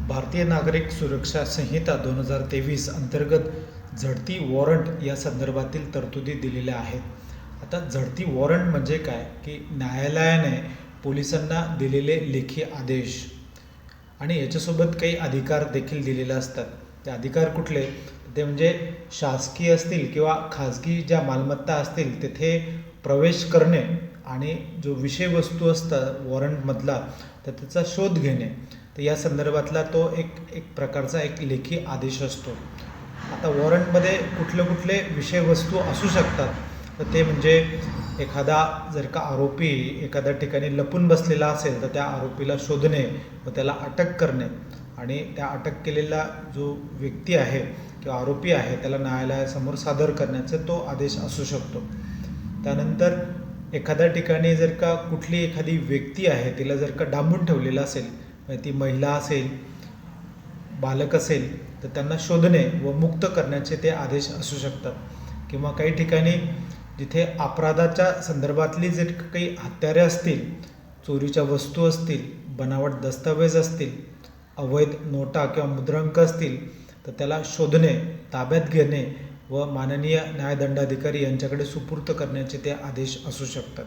भारतीय नागरिक सुरक्षा संहिता 2023 अंतर्गत झडती वॉरंट या संदर्भातील तरतुदी दिलेल्या आहेत. आता झडती वॉरंट म्हणजे काय की न्यायालयाने पोलिसांना दिलेले लेखी आदेश आणि याच्यासोबत काही अधिकार देखील दिलेले असतात. ते अधिकार कुठले ते म्हणजे शासकीय असतील किंवा खाजगी ज्या मालमत्ता असतील तेथे प्रवेश करणे आणि जो विषयवस्तू असतात वॉरंटमधला तर त्याचा शोध घेणे. तर या संदर्भातला तो एक प्रकारचा एक लेखी आदेश असतो. आता वॉरंटमध्ये कुठले कुठले विषयवस्तू असू शकतात तर ते म्हणजे एखादा जर का आरोपी एखाद्या ठिकाणी लपून बसलेला असेल तर त्या आरोपीला शोधणे व त्याला अटक करणे आणि त्या अटक केलेला जो व्यक्ती आहे किंवा आरोपी आहे त्याला न्यायालयासमोर सादर करण्याचा तो आदेश असू शकतो. त्यानंतर एखाद्या ठिकाणी जर का कुठली एखादी व्यक्ती आहे तिला जर का डांबून ठेवलेलं असेल म्हणजे ती महिला असेल बालक असेल तर त्यांना शोधणे व मुक्त करण्याचे ते आदेश असू शकतात. किंवा काही ठिकाणी जिथे अपराधाच्या संदर्भातली जर काही हत्यारे असतील चोरीच्या वस्तू असतील बनावट दस्तऐवज असतील अवैध नोटा किंवा मुद्रांक असतील तर त्याला शोधणे ताब्यात घेणे व माननीय न्यायदंडाधिकारी यांच्याकडे सुपूर्त करण्याचे ते आदेश असू शकतात.